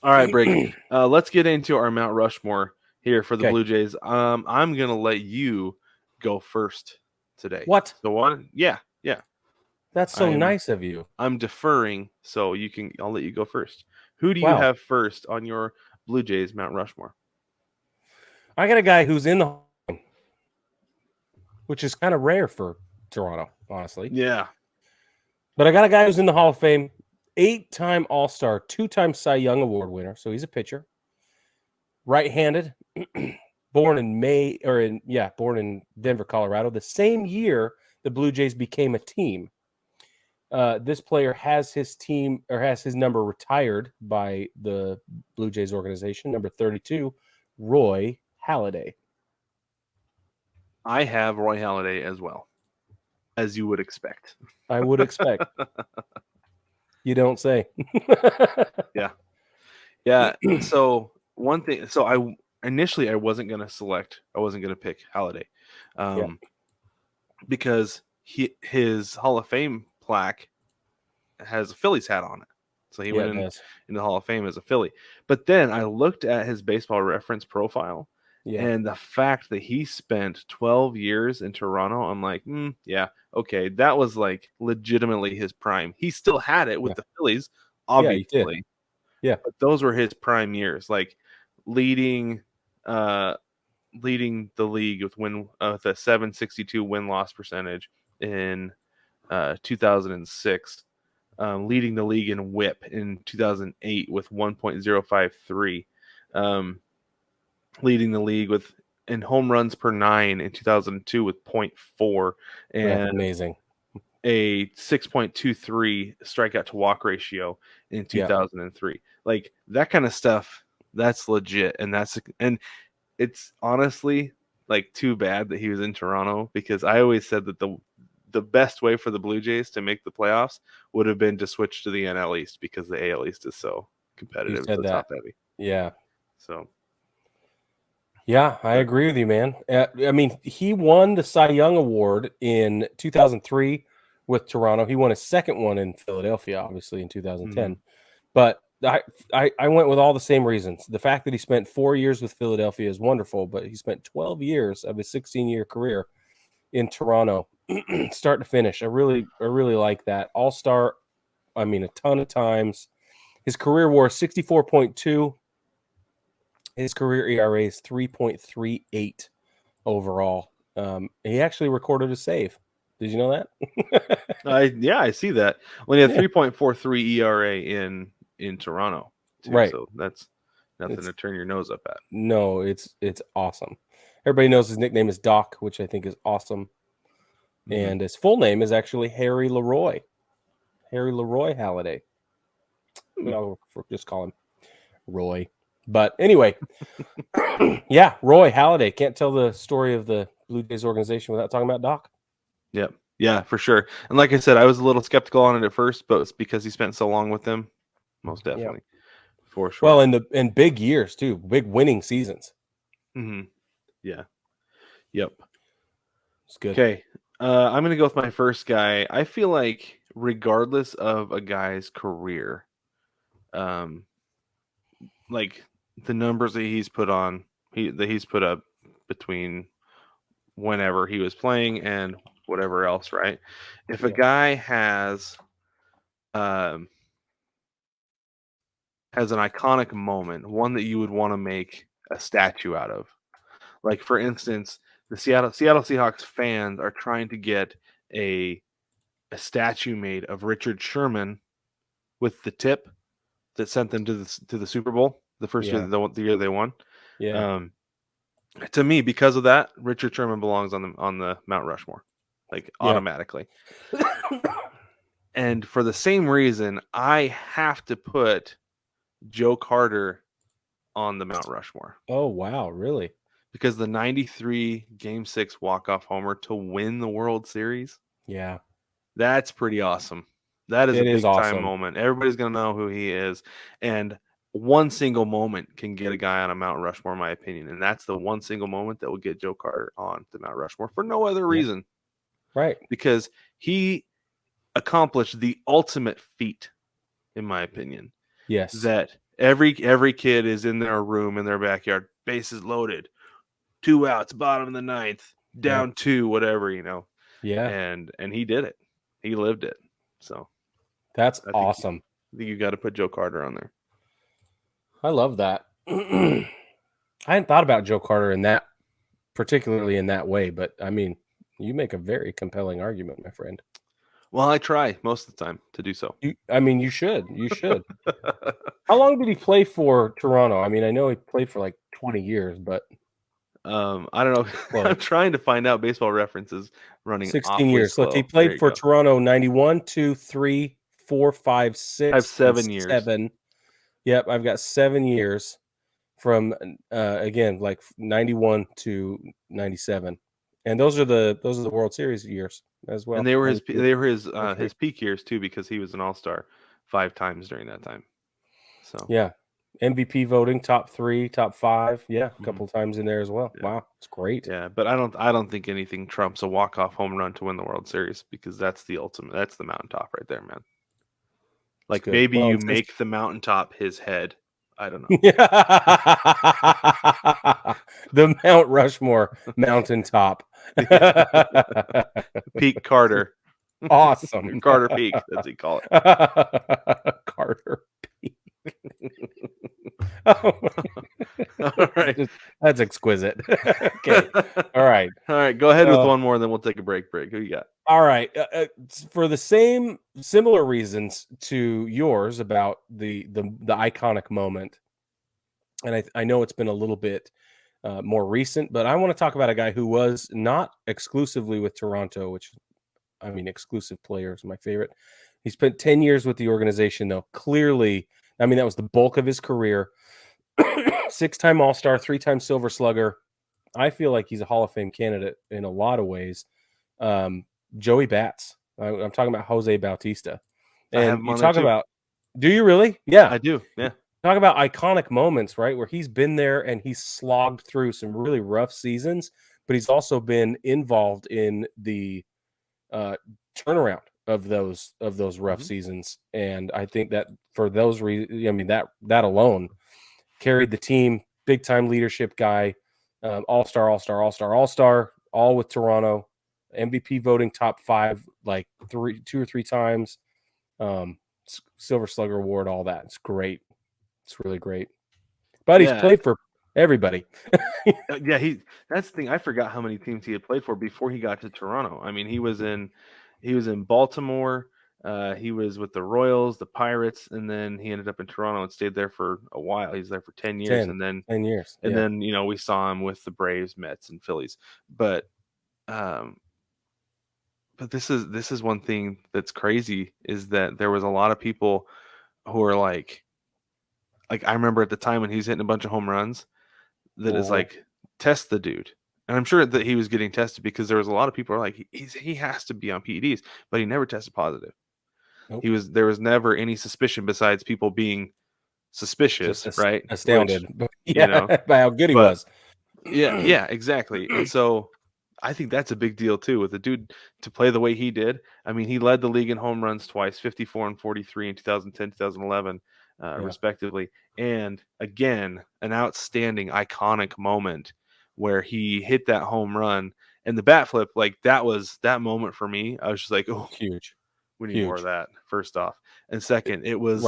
All right, Brig. Let's get into our Mount Rushmore here for the Okay. Blue Jays. I'm gonna let you go first today. What? So what? Yeah, yeah. That's so I'm nice of you. I'm deferring, so you can. I'll let you go first. Who do you Wow. have first on your Blue Jays Mount Rushmore? I got a guy who's in the Hall of Fame, which is kind of rare for Toronto, honestly. Yeah, But I got a guy who's in the Hall of Fame, 8-time All-Star, 2-time Cy Young Award winner. So he's a pitcher, right-handed, born in Denver, Colorado. The same year the Blue Jays became a team. This player has his number retired by the Blue Jays organization, number 32, Roy Halladay. I have Roy Halliday as well, as you would expect. I would expect. You don't say. Yeah, yeah. So one thing. So I initially I wasn't gonna select. I wasn't gonna pick Halliday, Yeah, um, because his Hall of Fame plaque has a Phillies hat on it. So he yeah, went it does. in the Hall of Fame as a Philly. But then I looked at his baseball reference profile, Yeah, and the fact that he spent 12 years in Toronto, I'm like, yeah, okay, that was like legitimately his prime. He still had it with yeah, the Phillies, yeah. You did. obviously, Yeah, but those were his prime years, like leading uh leading the league with a 762 win-loss percentage in 2006, leading the league in WHIP in 2008 with 1.053, um, leading the league with in home runs per nine in 2002 with zero point 0.4, that's and amazing. a 6.23 strikeout to walk ratio in Yeah, 2003. Like that kind of stuff, that's legit, and it's honestly like too bad that he was in Toronto, because I always said that the best way for the Blue Jays to make the playoffs would have been to switch to the NL East, because the AL East is so you competitive, said so that. top heavy. Yeah, So, yeah, I but agree with you, man. I mean, he won the Cy Young Award in 2003 with Toronto. He won a second one in Philadelphia, obviously in 2010. mhm. But I went with all the same reasons. The fact that he spent 4 years with Philadelphia is wonderful, but he spent 12 years of his 16-year career in Toronto, start to finish. I really like that. All-star, I mean, a ton of times. His career WAR is 64.2. His career ERA is 3.38 overall. He actually recorded a save. Did you know that? I see that. Well, he had Yeah, 3.43 ERA in Toronto too, right. so that's nothing It's to turn your nose up at. no, it's awesome. Everybody knows his nickname is Doc, which I think is awesome. Hmm. And his full name is actually Harry Leroy. Harry Leroy Halliday. I'll just call him Roy. But anyway, yeah, Roy Halladay. Can't tell the story of the Blue Jays organization without talking about Doc. Yep. Yeah, for sure. And like I said, I was a little skeptical on it at first, but it's because he spent so long with them. Most Yeah. definitely, for Well, sure. in big years too, big winning seasons. Hmm. Yeah. Yep. It's good. Okay. I'm gonna go with my first guy. I feel like regardless of a guy's career, um, like the numbers that he's put up between whenever he was playing and whatever else, right? If a Yeah. guy um has an iconic moment, one that you would want to make a statue out of. Like for instance, the Seattle Seahawks fans are trying to get a a statue made of Richard Sherman with the tip that sent them to the Super Bowl the first year, Yeah. the year they won. Yeah. Um, to me, because of that, Richard Sherman belongs on the Mount Rushmore, like Yeah. automatically. And for the same reason, I have to put Joe Carter on the Mount Rushmore, Oh wow, really? because the 93 game 6 walk-off homer to win the World Series, Yeah. that's pretty awesome. That is a It is big time awesome. moment. Everybody's going to know who he is, and one single moment can get a guy on a Mount Rushmore, in my opinion, and that's the one single moment that will get Joe Carter on the Mount Rushmore for no other Yeah. reason, Right. because he accomplished the ultimate feat, in my opinion, Yes. that Every kid is in their room in their backyard, bases loaded, 2 outs, bottom of the ninth, down 2, whatever, Yeah. And he did it. He lived it. So That's I awesome. think you got to put Joe Carter on there. I love that. I hadn't thought about Joe Carter particularly in that way, but I mean, you make a very compelling argument, my friend. Well, I try most of the time to do so. You should. You should. How long did he play for Toronto? I mean, I know he played for like 20 years, but I don't know. well, I'm trying to find out Baseball References running 16 awfully years. slow. Look, he There played you for go. Toronto 91, 2, 3, 4, 5, 6, I have 7 and years. 7. Yep, I've got 7 years from again like 91 to 97. And those are the World Series years as well. And they were his 93. his peak years too, because he was an all-star 5 times during that time. So yeah, MVP voting, top 3, top 5, yeah, a couple times in there as well. Yeah. Wow, it's great. Yeah, but I don't think anything trumps a walk-off home run to win the World Series, because that's the ultimate. That's the mountaintop right there, man. Like, good. maybe Well, you make the mountaintop his head. I don't know. The Mount Rushmore mountaintop. Peak Carter. Awesome. Carter Peak, that's what you call it. Carter Peak. Oh, All right. That's exquisite. Okay. All right. All right. Go ahead with one more, then we'll take a break. Who you got? All right. For the similar reasons to yours about the iconic moment, and I know it's been a little bit more recent, but I want to talk about a guy who was not exclusively with Toronto, which, I mean, exclusive player is my favorite. He spent 10 years with the organization, though. Clearly, I mean, that was the bulk of his career. 6-time All-Star, 3-time Silver Slugger. I feel like he's a Hall of Fame candidate in a lot of ways. Joey Bats. I'm talking about Jose Bautista. And you talk about, do you really? Yeah. I do. Yeah. Talk about iconic moments, right? Where he's been there and he's slogged through some really rough seasons, but he's also been involved in the turnaround of those rough seasons. And I think that for those reasons, I mean, that alone carried the team, big time leadership guy, all-star, all with Toronto, MVP voting top 5, like 2 or 3 times, Silver Slugger Award, all that. It's great. It's really great. But he's played for everybody. Yeah, that's the thing. I forgot how many teams he had played for before he got to Toronto. I mean, he was in Baltimore. He was with the Royals, the Pirates, and then he ended up in Toronto and stayed there for a while. He's there for 10 years, and then 10 years. And then, we saw him with the Braves, Mets, and Phillies. But this is one thing that's crazy, is that there was a lot of people who are like I remember at the time when he was hitting a bunch of home runs, that is like, test the dude. And I'm sure that he was getting tested, because there was a lot of people who are like, he has to be on PEDs, but he never tested positive. Nope. There was never any suspicion, besides people being suspicious, right? Astounded. Which, by how good he was. Yeah, exactly. And so I think that's a big deal too, with the dude to play the way he did. I mean, he led the league in home runs twice, 54 and 43 in 2010, 2011, respectively. And again, an outstanding, iconic moment where he hit that home run and the bat flip. Like, that moment for me. I was just like, oh, huge. We need more of that, first off. And second, it was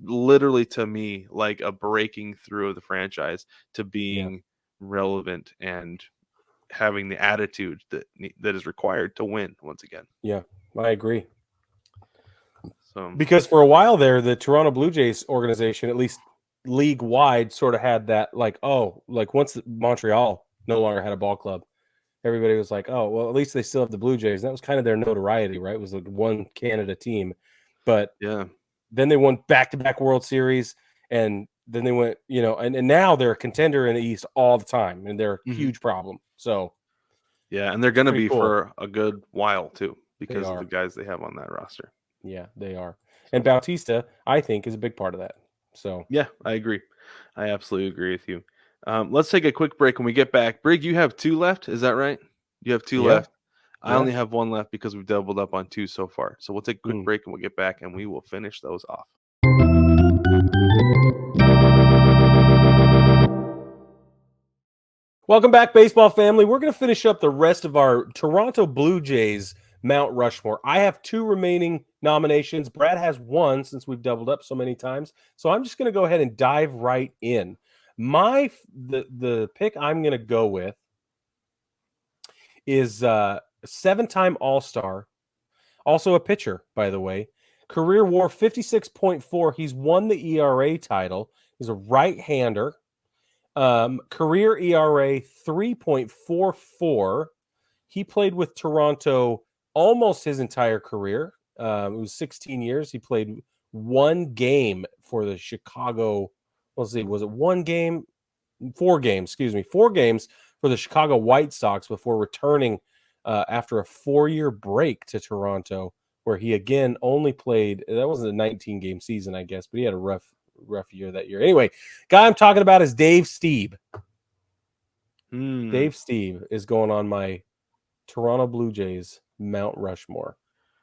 literally, to me, like a breaking through of the franchise to being relevant and having the attitude that is required to win once again. Yeah, I agree. So, because for a while there, the Toronto Blue Jays organization, at least league wide, sort of had that once Montreal no longer had a ball club, everybody was like, oh, well, at least they still have the Blue Jays. And that was kind of their notoriety, right? It was like one Canada team. But then they won back-to-back World Series, and then they went, and now they're a contender in the East all the time, and they're a huge problem. So, yeah, and they're going to be for a good while too, because of the guys they have on that roster. Yeah, they are. And Bautista, I think, is a big part of that. So, yeah, I agree. I absolutely agree with you. Let's take a quick break. When we get back, Brig, you have 2 left. Is that right? You have 2 left. I only have 1 left, because we've doubled up on 2 so far. So we'll take a quick break, and we'll get back, and we will finish those off. Welcome back, baseball family. We're going to finish up the rest of our Toronto Blue Jays Mount Rushmore. I have 2 remaining nominations. Brad has 1 since we've doubled up so many times. So I'm just going to go ahead and dive right in. The pick I'm going to go with is 7-time All-Star, also a pitcher, by the way. Career WAR 56.4. He's won the ERA title. He's a right-hander. Career ERA 3.44. He played with Toronto almost his entire career. It was 16 years. He played 1 game for the Chicago. Let's see, was it 1 game? 4 games, excuse me, 4 games for the Chicago White Sox before returning after a 4-year break to Toronto, where he again only played. That wasn't a 19-game season, I guess, but he had a rough year that year. Anyway, guy I'm talking about is Dave Stieb. Dave Stieb is going on my Toronto Blue Jays Mount Rushmore.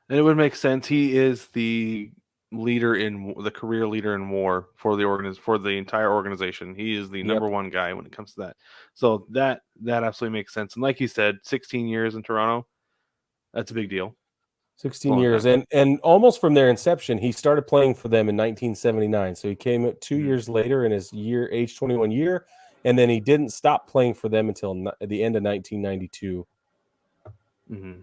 And it would make sense. He is the career leader in WAR for the entire organization. He is the number 1 guy when it comes to that. So that absolutely makes sense. And like you said, 16 years in Toronto, that's a big deal. 16 years, and almost from their inception, he started playing for them in 1979. So he came 2 years later in his age 21 year, and then he didn't stop playing for them until the end of 1992. Mm-hmm.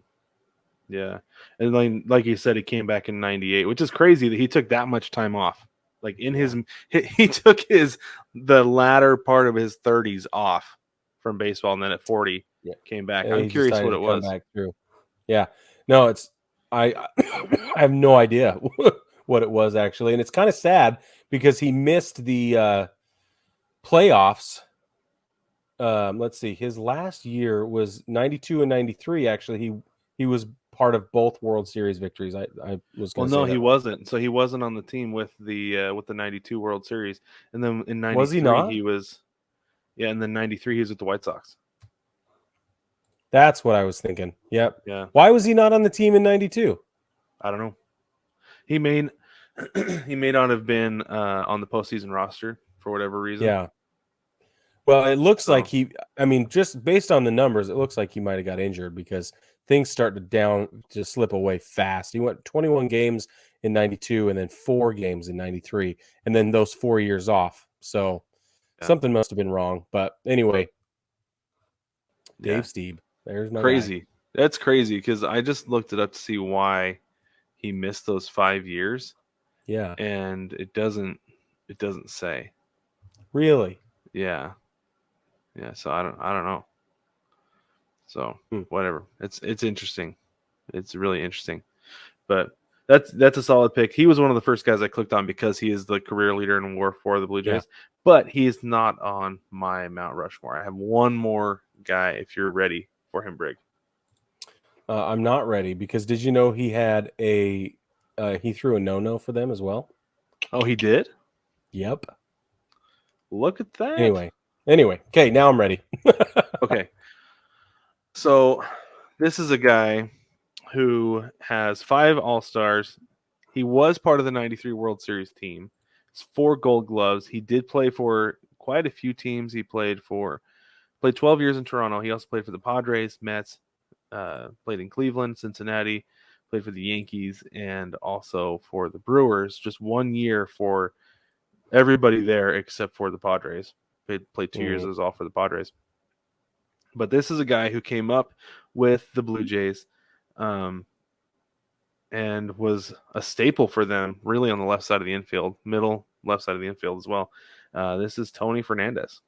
Yeah, and like you said, he came back in '98, which is crazy that he took that much time off. Like he took the latter part of his 30s off from baseball, and then at 40 came back. And I'm curious what it was. Back through. Yeah, no, it's I I have no idea what it was actually, and it's kind of sad because he missed the playoffs. Let's see, his last year was 92 and 93. Actually, he was part of both World Series victories. I was going to say no, he wasn't. So he wasn't on the team with the 92 World Series, and then in '93 was he not? He was. Yeah, and then '93 he was with the White Sox. That's what I was thinking. Yep. Yeah. Why was he not on the team in '92? I don't know. He may not have been on the postseason roster for whatever reason. Yeah. Well, it looks like just based on the numbers, it looks like he might have got injured because things started to slip away fast. He went 21 games in '92 and then 4 games in '93, and then those 4 years off. So something must have been wrong. But anyway, Dave Stieb, there's my crazy. guy. That's crazy because I just looked it up to see why he missed those 5 years. Yeah, and it doesn't say. Really? Yeah. So I don't know. So whatever. It's interesting. It's really interesting. But that's a solid pick. He was one of the first guys I clicked on because he is the career leader in WAR for the Blue Jays. But he is not on my Mount Rushmore. I have one more guy if you're ready for him, Brig. I'm not ready because did you know he had he threw a no-no for them as well? Oh, he did? Yep. Look at that. Anyway. Okay, now I'm ready. Okay. So this is a guy who has 5 All-Stars. He was part of the 93 World Series team. It's 4 Gold Gloves. He did play for quite a few teams. He played 12 years in Toronto. He also played for the Padres, Mets, played in Cleveland, Cincinnati, played for the Yankees, and also for the Brewers. Just 1 year for everybody there except for the Padres. Played 2 years as all for the Padres. But this is a guy who came up with the Blue Jays and was a staple for them really on the left side of the infield, middle left side of the infield as well. This is Tony Fernandez.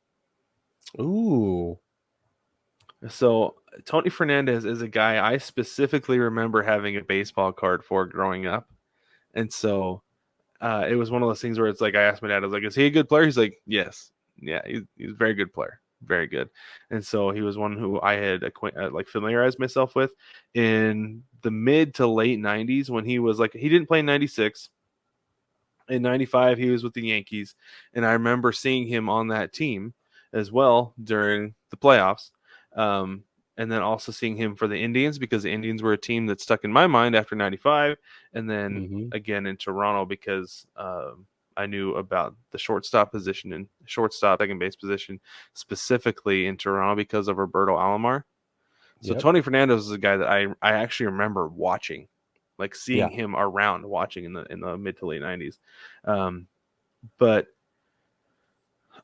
Ooh. So Tony Fernandez is a guy I specifically remember having a baseball card for growing up. And so it was one of those things where it's like I asked my dad, I was like, is he a good player? He's like, yes. Yeah, he's a very good player. Very good. And so he was one who I had familiarized myself with in the mid to late 90s when he was he didn't play in 96. In 95, he was with the Yankees. And I remember seeing him on that team as well during the playoffs. And then also seeing him for the Indians because the Indians were a team that stuck in my mind after 95. And then again in Toronto because I knew about the shortstop position and shortstop second base position specifically in Toronto because of Roberto Alamar. So Tony Fernandez is a guy that I actually remember watching, like seeing him around, watching in the mid to late 90s. But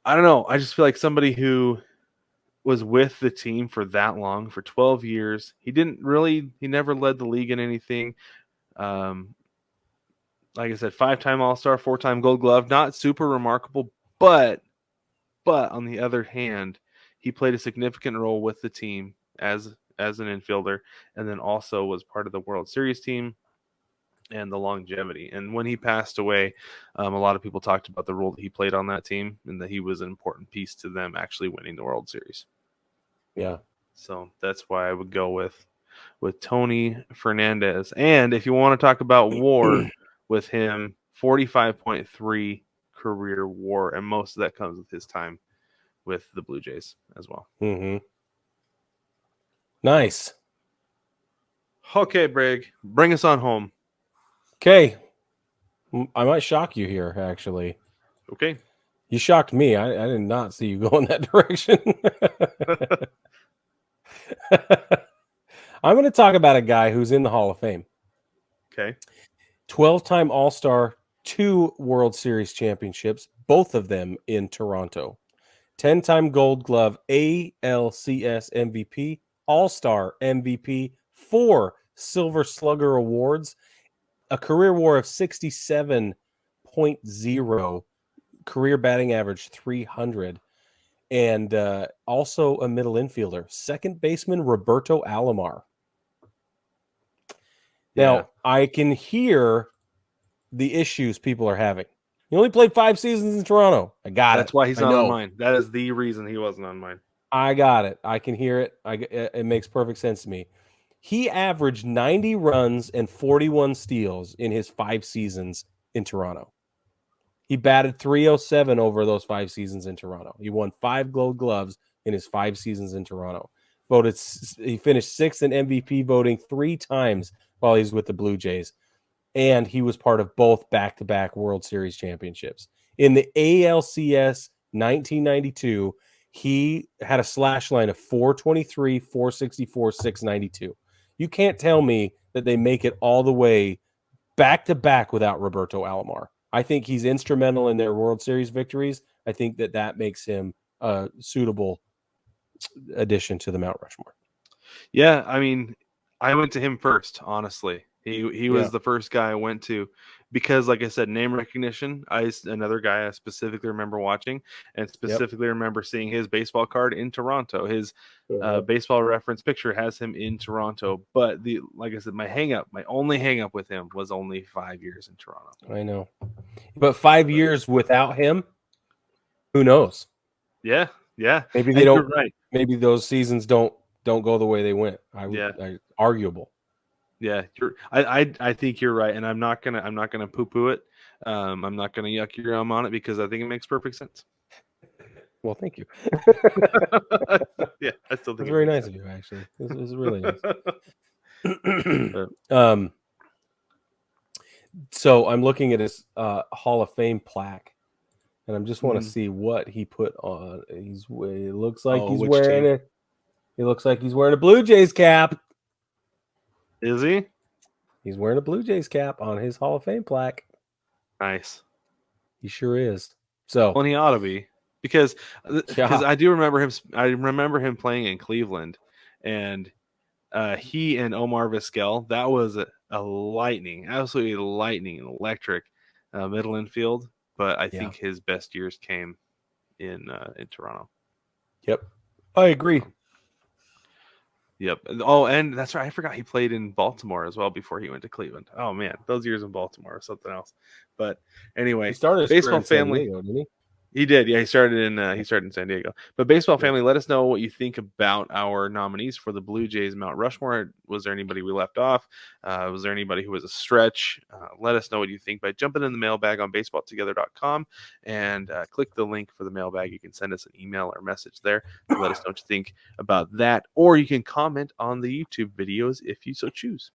I don't know. I just feel like somebody who was with the team for that long, for 12 years. He never led the league in anything. Like I said, 5-time All-Star, 4-time Gold Glove, not super remarkable, but on the other hand, he played a significant role with the team as an infielder, and then also was part of the World Series team and the longevity. And when he passed away, a lot of people talked about the role that he played on that team and that he was an important piece to them actually winning the World Series. Yeah. So that's why I would go with Tony Fernandez. And if you want to talk about WAR with him, 45.3 career WAR, and most of that comes with his time with the Blue Jays as well. Mm-hmm. Nice. Okay, Brig, bring us on home. Okay. I might shock you here, actually. Okay. You shocked me. I did not see you go in that direction. I'm going to talk about a guy who's in the Hall of Fame. Okay. 12-time All-Star, 2 World Series championships, both of them in Toronto. 10-time Gold Glove, ALCS MVP, All-Star MVP, 4 Silver Slugger awards, a career WAR of 67.0, career batting average 300, and also a middle infielder, second baseman Roberto Alamar. Now, I can hear the issues people are having. He only played 5 seasons in Toronto. That's why he's not on mine. That is the reason he wasn't on mine. I got it. I can hear it. It makes perfect sense to me. He averaged 90 runs and 41 steals in his 5 seasons in Toronto. He batted .307 over those 5 seasons in Toronto. He won 5 Gold Gloves in his 5 seasons in Toronto. He finished 6th in MVP voting 3 times while he's with the Blue Jays. And he was part of both back-to-back World Series championships. In the ALCS 1992, he had a slash line of 423, 464, 692. You can't tell me that they make it all the way back-to-back without Roberto Alamar. I think he's instrumental in their World Series victories. I think that makes him a suitable addition to the Mount Rushmore. Yeah, I mean, I went to him first, honestly. He was the first guy I went to because, like I said, name recognition. Another guy I specifically remember watching and specifically remember seeing his baseball card in Toronto. His baseball reference picture has him in Toronto. But like I said, my only hang up with him was only 5 years in Toronto. I know, but 5 years without him, who knows? Yeah. Maybe they don't. Right. Maybe those seasons don't go the way they went. Arguable. Yeah, I think you're right, and I'm not gonna poo-poo it. I'm not gonna yuck your yum on it because I think it makes perfect sense. Well, thank you. Yeah, I still think it's very nice of you. Actually, this is really nice. So I'm looking at his Hall of Fame plaque, and I just want to see what he put on. It looks like he's wearing He looks like he's wearing a Blue Jays cap. Is he? He's wearing a Blue Jays cap on his Hall of Fame plaque. Nice. He sure is. So, well, he ought to be because I do remember him. I remember him playing in Cleveland, and he and Omar Vizquel. That was a absolutely lightning, electric middle infield. But I think his best years came in Toronto. Yep, I agree. Yep. Oh, and that's right. I forgot he played in Baltimore as well before he went to Cleveland. Oh man, those years in Baltimore are something else. But anyway, he started baseball family. San Diego, didn't he? He did. Yeah, he started in San Diego. But baseball family, let us know what you think about our nominees for the Blue Jays Mount Rushmore. Was there anybody we left off? Was there anybody who was a stretch? Let us know what you think by jumping in the mailbag on baseballtogether.com and click the link for the mailbag. You can send us an email or message there to let us know what you think about that, or you can comment on the YouTube videos if you so choose.